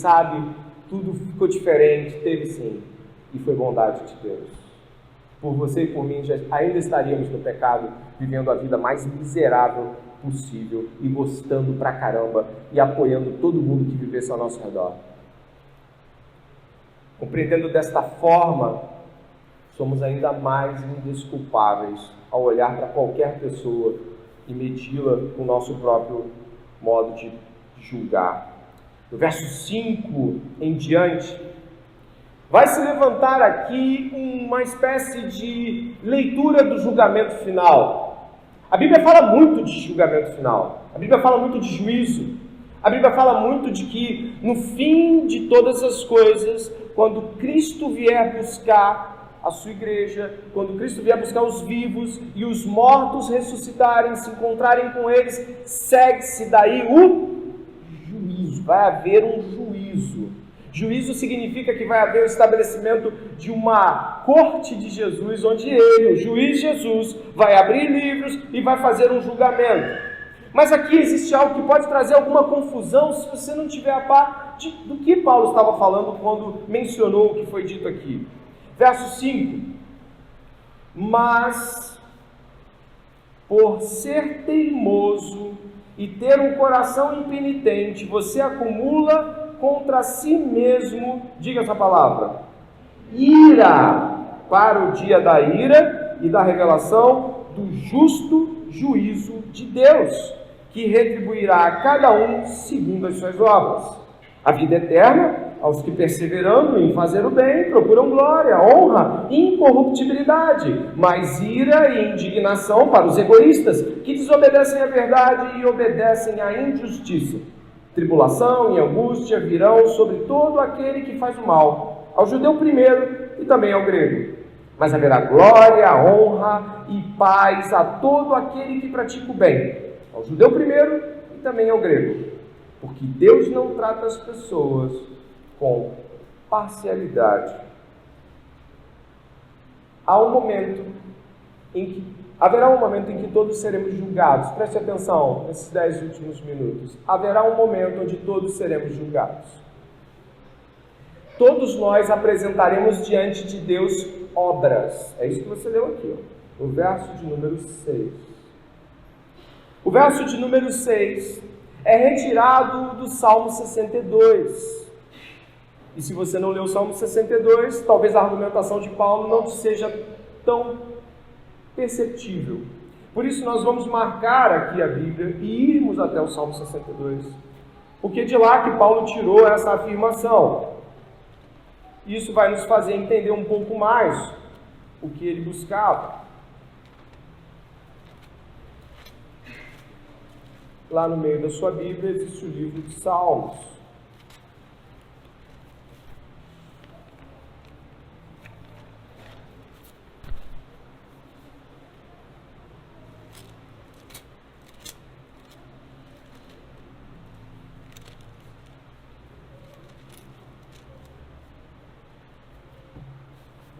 S1: tudo ficou diferente. Teve sim. E foi bondade de Deus. Por você e por mim, ainda estaríamos no pecado, vivendo a vida mais miserável possível e gostando pra caramba e apoiando todo mundo que vivesse ao nosso redor. Compreendendo desta forma, somos ainda mais indesculpáveis ao olhar para qualquer pessoa e medi-la com o nosso próprio modo de julgar. No verso 5 em diante, vai se levantar aqui uma espécie de leitura do julgamento final. A Bíblia fala muito de julgamento final. A Bíblia fala muito de juízo. A Bíblia fala muito de que no fim de todas as coisas, quando Cristo vier buscar a sua igreja, quando Cristo vier buscar os vivos e os mortos ressuscitarem, se encontrarem com eles, segue-se daí o juízo. Vai haver um juízo. Juízo significa que vai haver o estabelecimento de uma corte de Jesus, onde ele, o juiz Jesus, vai abrir livros e vai fazer um julgamento. Mas aqui existe algo que pode trazer alguma confusão se você não tiver a par do que Paulo estava falando quando mencionou o que foi dito aqui. Verso 5: mas por ser teimoso e ter um coração impenitente, você acumula contra si mesmo, diga essa palavra, ira, para o dia da ira e da revelação do justo juízo de Deus, que retribuirá a cada um segundo as suas obras. A vida eterna aos que, perseverando em fazer o bem, procuram glória, honra e incorruptibilidade, mas ira e indignação para os egoístas, que desobedecem à verdade e obedecem à injustiça. Tribulação e angústia virão sobre todo aquele que faz o mal, ao judeu primeiro e também ao grego. Mas haverá glória, honra e paz a todo aquele que pratica o bem, ao judeu primeiro e também ao grego. Porque Deus não trata as pessoas com parcialidade. Haverá um momento em que todos seremos julgados. Preste atenção nesses 10 últimos minutos. Haverá um momento onde todos seremos julgados. Todos nós apresentaremos diante de Deus obras. É isso que você leu aqui, no verso de número 6. O verso de número 6 é retirado do Salmo 62. E se você não leu o Salmo 62, talvez a argumentação de Paulo não seja tão perceptível. Por isso nós vamos marcar aqui a Bíblia e irmos até o Salmo 62. Porque de lá que Paulo tirou essa afirmação. Isso vai nos fazer entender um pouco mais o que ele buscava. Lá no meio da sua Bíblia existe o livro de Salmos.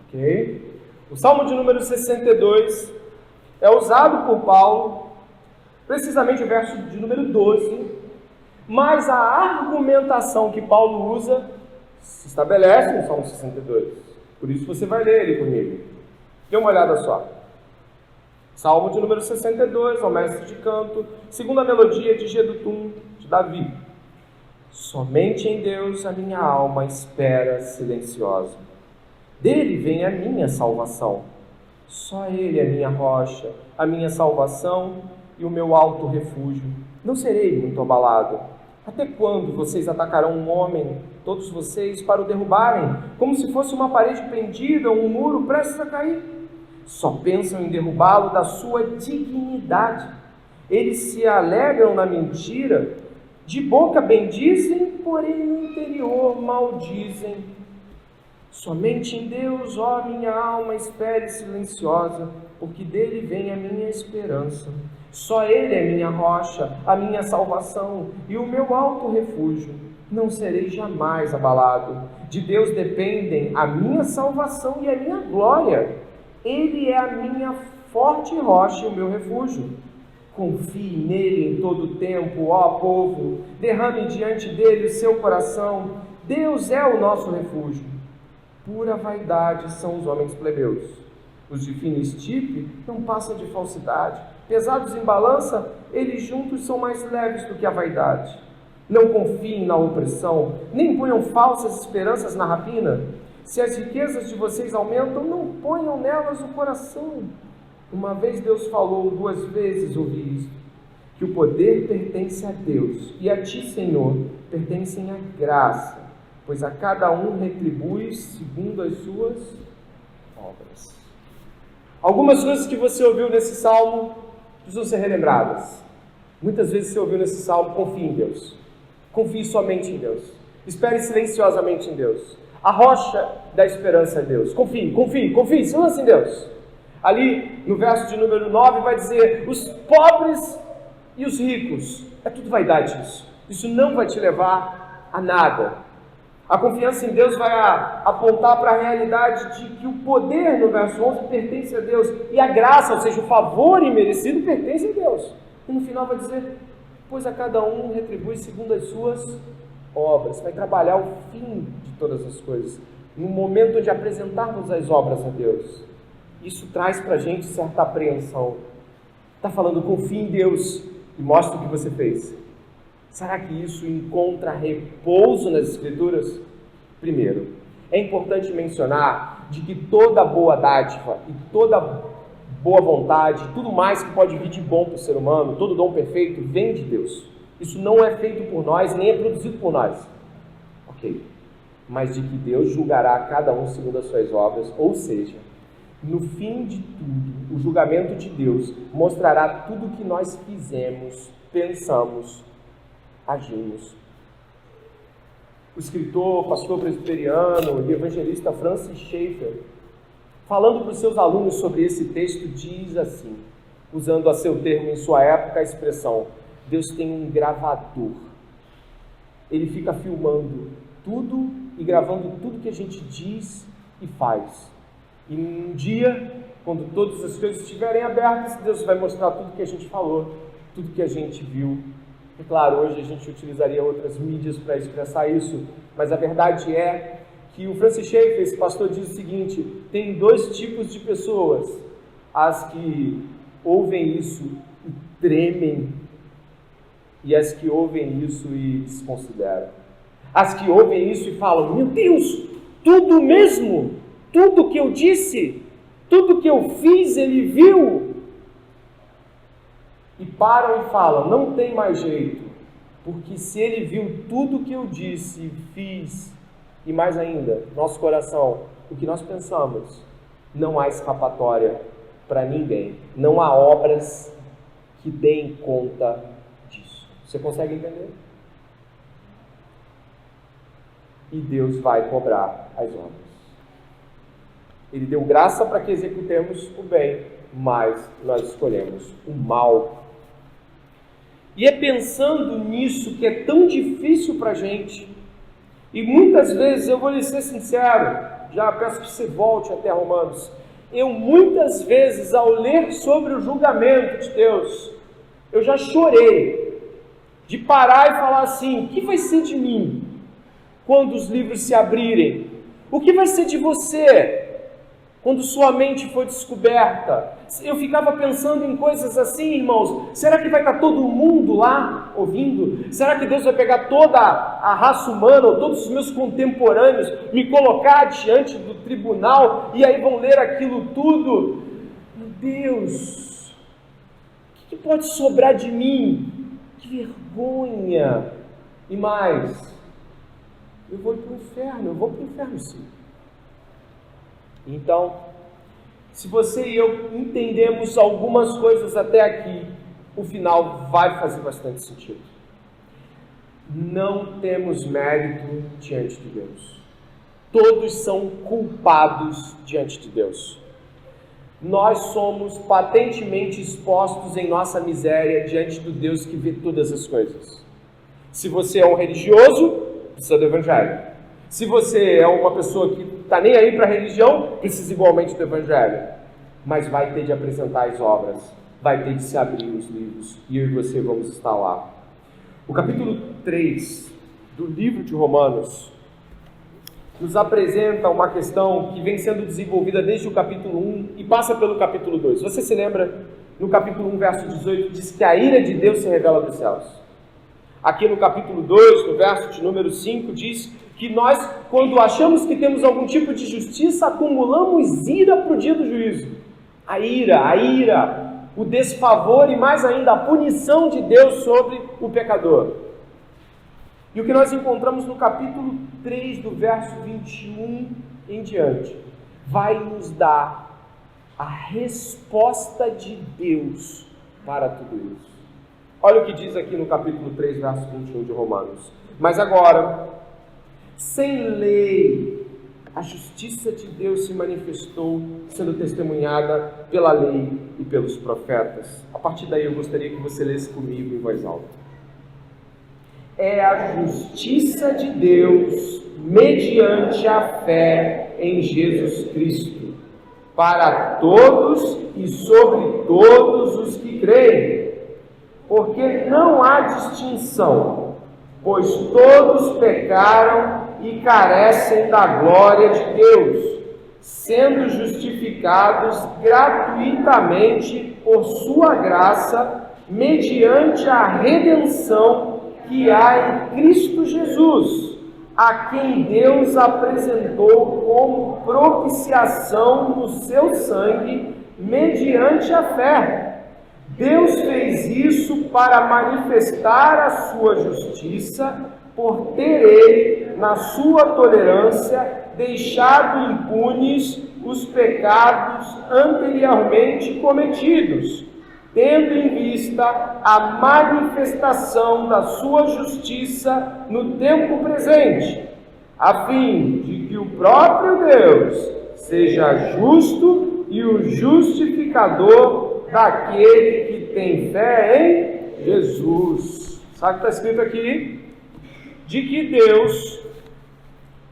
S1: Ok? O Salmo de número 62 é usado por Paulo, precisamente o verso de número 12, mas a argumentação que Paulo usa se estabelece no Salmo 62. Por isso você vai ler ele comigo. Dê uma olhada só. Salmo de número 62, ao mestre de canto, segunda melodia de Jedutum, de Davi. Somente em Deus a minha alma espera silenciosa. Dele vem a minha salvação. Só Ele é minha rocha, a minha salvação e o meu alto refúgio. Não serei muito abalado. Até quando vocês atacarão um homem, todos vocês, para o derrubarem, como se fosse uma parede pendida ou um muro prestes a cair? Só pensam em derrubá-lo da sua dignidade. Eles se alegram na mentira, de boca bendizem, porém no interior maldizem. Somente em Deus, ó minha alma, espere silenciosa, porque dele vem a minha esperança. Só Ele é minha rocha, a minha salvação e o meu alto refúgio. Não serei jamais abalado. De Deus dependem a minha salvação e a minha glória. Ele é a minha forte rocha e o meu refúgio. Confie nele em todo o tempo, ó povo. Derrame diante dele o seu coração. Deus é o nosso refúgio. Pura vaidade são os homens plebeus. Os de fina estipe não passam de falsidade. Pesados em balança, eles juntos são mais leves do que a vaidade. Não confiem na opressão, nem ponham falsas esperanças na rapina. Se as riquezas de vocês aumentam, não ponham nelas o coração. Uma vez Deus falou, 2 vezes ouvi isto, que o poder pertence a Deus, e a ti, Senhor, pertencem a graça, pois a cada um retribui segundo as suas obras. Algumas coisas que você ouviu nesse salmo precisam ser relembradas. Muitas vezes você ouviu nesse salmo: confie em Deus, confie somente em Deus, espere silenciosamente em Deus. A rocha da esperança é Deus. Confie, se lance em Deus. Ali no verso de número 9 vai dizer: os pobres e os ricos. É tudo vaidade isso. Isso não vai te levar a nada. A confiança em Deus vai apontar para a realidade de que o poder, no verso 11, pertence a Deus. E a graça, ou seja, o favor imerecido, pertence a Deus. E no final vai dizer: pois a cada um retribui segundo as suas obras. Vai trabalhar o fim de todas as coisas. No momento de apresentarmos as obras a Deus. Isso traz para a gente certa apreensão. Está falando: confie em Deus e mostra o que você fez. Será que isso encontra repouso nas Escrituras? Primeiro, é importante mencionar de que toda boa dádiva e toda boa vontade, tudo mais que pode vir de bom para o ser humano, todo dom perfeito, vem de Deus. Isso não é feito por nós, nem é produzido por nós. Ok. Mas de que Deus julgará cada um segundo as suas obras, ou seja, no fim de tudo, o julgamento de Deus mostrará tudo o que nós fizemos, pensamos, agimos. O escritor, pastor presbiteriano e evangelista Francis Schaeffer, falando para os seus alunos sobre esse texto, diz assim, usando a seu termo em sua época, a expressão: Deus tem um gravador. Ele fica filmando tudo e gravando tudo que a gente diz e faz. E um dia, quando todas as coisas estiverem abertas, Deus vai mostrar tudo que a gente falou, tudo que a gente viu. É claro, hoje a gente utilizaria outras mídias para expressar isso, mas a verdade é que o Francis Schaeffer, esse pastor, diz o seguinte: tem 2 tipos de pessoas: as que ouvem isso e tremem, e as que ouvem isso e desconsideram. As que ouvem isso e falam: meu Deus, tudo mesmo, tudo que eu disse, tudo que eu fiz, ele viu. E param e falam: não tem mais jeito, porque se ele viu tudo que eu disse e fiz, E mais ainda, nosso coração, o que nós pensamos, não há escapatória para ninguém. Não há obras que deem conta disso. Você consegue entender? E Deus vai cobrar as obras. Ele deu graça para que executemos o bem, mas nós escolhemos o mal. E é pensando nisso que é tão difícil para a gente. E muitas vezes, eu vou lhe ser sincero, já peço que você volte até Romanos. Eu muitas vezes, ao ler sobre o julgamento de Deus, eu já chorei de parar e falar assim: o que vai ser de mim quando os livros se abrirem? O que vai ser de você quando sua mente for descoberta? Eu ficava pensando em coisas assim, irmãos. Será que vai estar todo mundo lá ouvindo? Será que Deus vai pegar toda a raça humana, ou todos os meus contemporâneos, me colocar diante do tribunal, e aí vão ler aquilo tudo? Meu Deus, o que pode sobrar de mim? Que vergonha! E mais, eu vou para o inferno sim. Então, se você e eu entendemos algumas coisas até aqui, o final vai fazer bastante sentido. Não temos mérito diante de Deus. Todos são culpados diante de Deus. Nós somos patentemente expostos em nossa miséria diante do Deus que vê todas as coisas. Se você é um religioso, precisa do Evangelho. Se você é uma pessoa que está nem aí para a religião, precisa igualmente do Evangelho. Mas vai ter de apresentar as obras, vai ter de se abrir os livros, e eu e você vamos estar lá. O capítulo 3 do livro de Romanos nos apresenta uma questão que vem sendo desenvolvida desde o capítulo 1 e passa pelo capítulo 2. Você se lembra? No capítulo 1, verso 18, diz que a ira de Deus se revela dos céus. Aqui no capítulo 2, no verso de número 5, diz que nós, quando achamos que temos algum tipo de justiça, acumulamos ira para o dia do juízo. A ira, o desfavor e mais ainda a punição de Deus sobre o pecador. E o que nós encontramos no capítulo 3, do verso 21 em diante, vai nos dar a resposta de Deus para tudo isso. Olha o que diz aqui no capítulo 3, verso 21 de Romanos. Mas agora, sem lei, a justiça de Deus se manifestou, sendo testemunhada pela lei e pelos profetas. A partir daí eu gostaria que você lesse comigo em voz alta. É a justiça de Deus mediante a fé em Jesus Cristo, para todos e sobre todos os que creem, porque não há distinção, pois todos pecaram e carecem da glória de Deus, sendo justificados gratuitamente por sua graça, mediante a redenção que há em Cristo Jesus, a quem Deus apresentou como propiciação no seu sangue, mediante a fé. Deus fez isso para manifestar a sua justiça, por ter ele, na sua tolerância, deixado impunes os pecados anteriormente cometidos, tendo em vista a manifestação da sua justiça no tempo presente, a fim de que o próprio Deus seja justo e o justificador daquele que tem fé em Jesus. Sabe o que está escrito aqui? De que Deus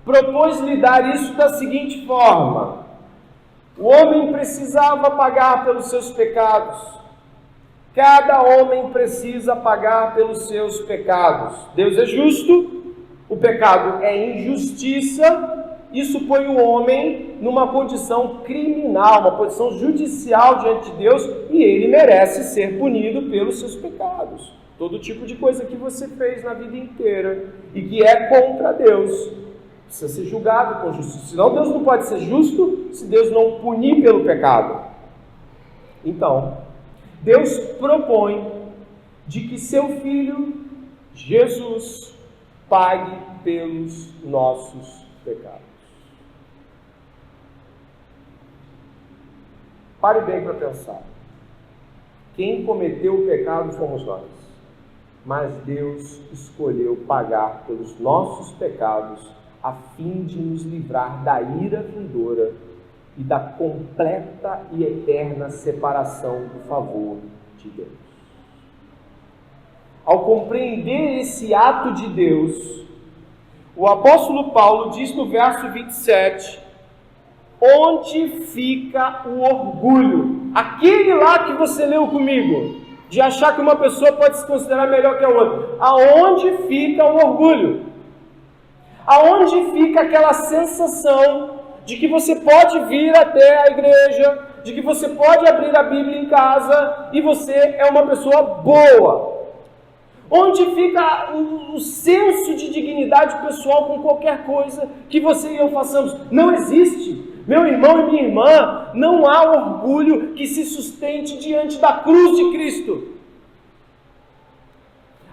S1: propôs lidar isso da seguinte forma: o homem precisava pagar pelos seus pecados. Cada homem precisa pagar pelos seus pecados. Deus é justo, o pecado é injustiça. Isso põe o homem numa condição criminal, uma posição judicial diante de Deus, e ele merece ser punido pelos seus pecados. Todo tipo de coisa que você fez na vida inteira e que é contra Deus precisa ser julgado com justiça. Senão Deus não pode ser justo se Deus não punir pelo pecado. Então, Deus propõe de que seu Filho, Jesus, pague pelos nossos pecados. Pare bem para pensar. Quem cometeu o pecado fomos nós, mas Deus escolheu pagar pelos nossos pecados a fim de nos livrar da ira vindoura e da completa e eterna separação do favor de Deus. Ao compreender esse ato de Deus, o apóstolo Paulo diz no verso 27, onde fica o orgulho? Aquele lá que você leu comigo, de achar que uma pessoa pode se considerar melhor que a outra. Aonde fica o orgulho? Aonde fica aquela sensação de que você pode vir até a igreja, de que você pode abrir a Bíblia em casa e você é uma pessoa boa? Onde fica o senso de dignidade pessoal com qualquer coisa que você e eu façamos? Não existe. Meu irmão e minha irmã, não há orgulho que se sustente diante da cruz de Cristo.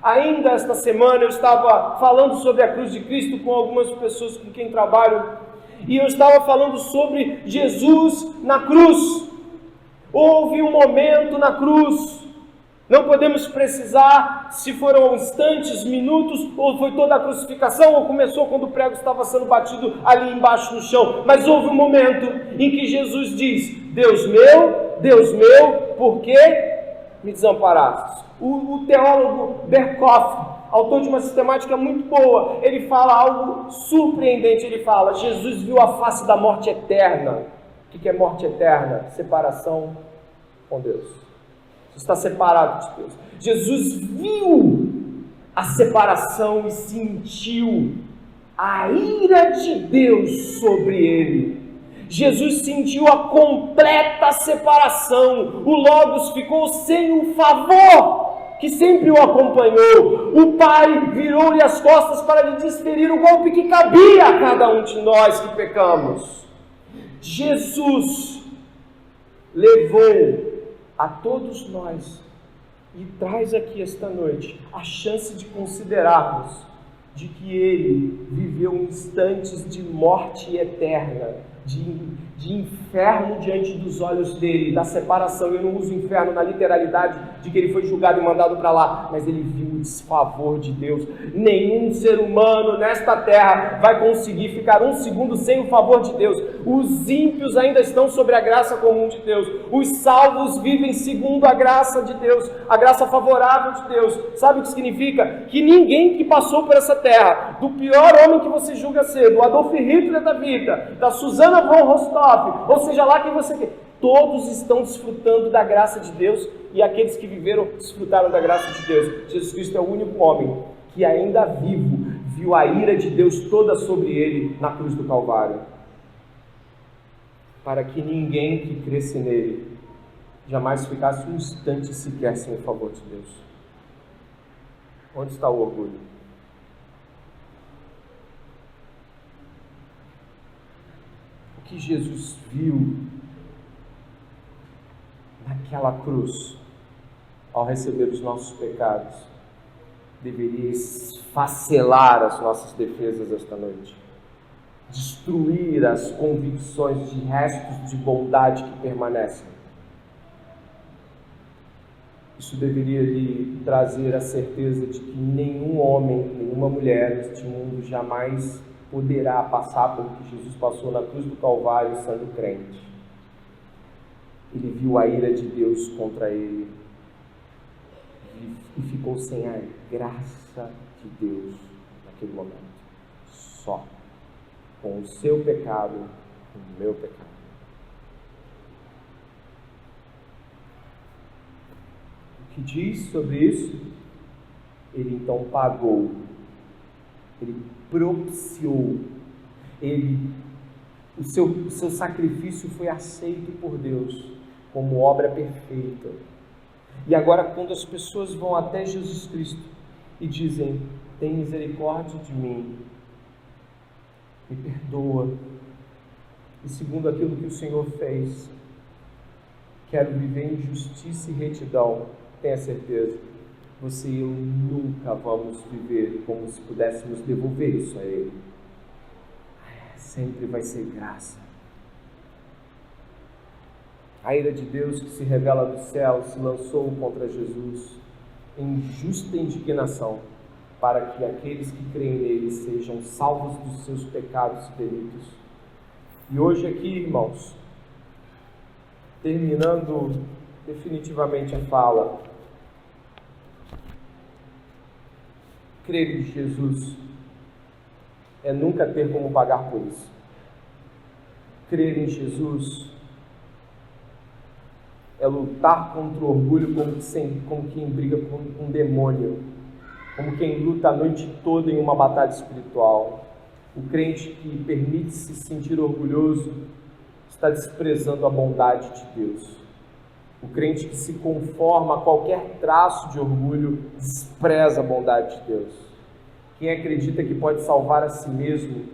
S1: Ainda esta semana eu estava falando sobre a cruz de Cristo com algumas pessoas com quem trabalho, e eu estava falando sobre Jesus na cruz. Houve um momento na cruz. Não podemos precisar se foram instantes, minutos, ou foi toda a crucificação, ou começou quando o prego estava sendo batido ali embaixo no chão. Mas houve um momento em que Jesus diz: Deus meu, por que me desamparastes? O teólogo Berkhoff, autor de uma sistemática muito boa, ele fala algo surpreendente. Ele fala: Jesus viu a face da morte eterna. O que é morte eterna? Separação com Deus. Você está separado de Deus. Jesus viu a separação e sentiu a ira de Deus sobre ele. Jesus sentiu a completa separação. O Logos ficou sem o favor que sempre o acompanhou. O Pai virou-lhe as costas para lhe desferir o golpe que cabia a cada um de nós que pecamos. Jesus levou a todos nós e traz aqui esta noite a chance de considerarmos de que Ele viveu instantes de morte eterna, de inferno diante dos olhos dele, da separação. Eu não uso inferno na literalidade de que ele foi julgado e mandado para lá, mas ele viu o desfavor de Deus. Nenhum ser humano nesta terra vai conseguir ficar um segundo sem o favor de Deus. Os ímpios ainda estão sobre a graça comum de Deus. Os salvos vivem segundo a graça de Deus, a graça favorável de Deus. Sabe o que significa? Que ninguém que passou por essa terra, do pior homem que você julga ser, do Adolf Hitler da vida, da Susana von Rostoff, ou seja lá quem você quer, todos estão desfrutando da graça de Deus, e aqueles que viveram desfrutaram da graça de Deus. Jesus Cristo é o único homem que ainda vivo viu a ira de Deus toda sobre ele na cruz do Calvário, para que ninguém que cresce nele jamais ficasse um instante sequer sem o favor de Deus. Onde está o orgulho? O que Jesus viu naquela cruz, ao receber os nossos pecados, deveria esfacelar as nossas defesas esta noite, destruir as convicções de restos de bondade que permanecem. Isso deveria lhe trazer a certeza de que nenhum homem, nenhuma mulher neste mundo jamais poderá passar pelo que Jesus passou na cruz do Calvário sendo crente. Ele viu a ira de Deus contra ele e ficou sem a graça de Deus naquele momento, só com o seu pecado, com o meu pecado. O que diz sobre isso? Ele então pagou, ele propiciou, o seu sacrifício foi aceito por Deus como obra perfeita. E agora, quando as pessoas vão até Jesus Cristo e dizem: tem misericórdia de mim, me perdoa, e segundo aquilo que o Senhor fez, quero viver em justiça e retidão, tenha certeza, você e eu nunca vamos viver como se pudéssemos devolver isso a Ele. sempre vai ser graça. A ira de Deus que se revela do céu se lançou contra Jesus em justa indignação, para que aqueles que creem nele sejam salvos dos seus pecados e delitos. E hoje aqui, irmãos, terminando definitivamente a fala, crer em Jesus é nunca ter como pagar por isso. Crer em Jesus é lutar contra o orgulho como quem briga com um demônio, como quem luta a noite toda em uma batalha espiritual. O crente que permite se sentir orgulhoso está desprezando a bondade de Deus. O crente que se conforma a qualquer traço de orgulho despreza a bondade de Deus. Quem acredita que pode salvar a si mesmo,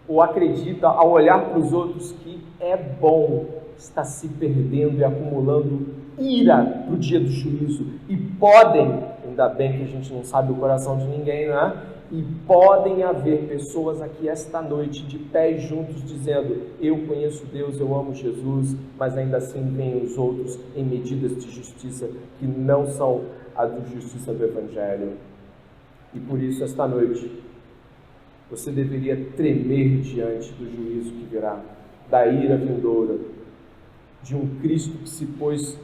S1: ou acredita ao olhar para os outros que é bom, está se perdendo e acumulando ira para o dia do juízo. E podem, ainda bem que a gente não sabe o coração de ninguém, não é? E podem haver pessoas aqui esta noite de pés juntos dizendo: eu conheço Deus, eu amo Jesus, mas ainda assim vêm os outros em medidas de justiça que não são a justiça do Evangelho. E por isso esta noite você deveria tremer diante do juízo que virá, da ira vindoura, de um Cristo que se pôs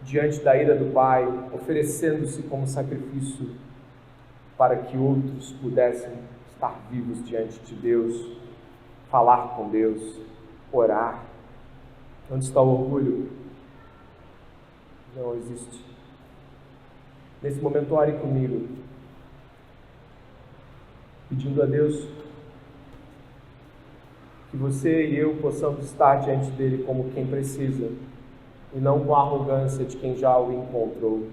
S1: diante da ira do Pai, oferecendo-se como sacrifício para que outros pudessem estar vivos diante de Deus, falar com Deus, orar. Onde está o orgulho? Não existe. Nesse momento, ore comigo, pedindo a Deus que você e eu possamos estar diante dele como quem precisa, e não com a arrogância de quem já o encontrou.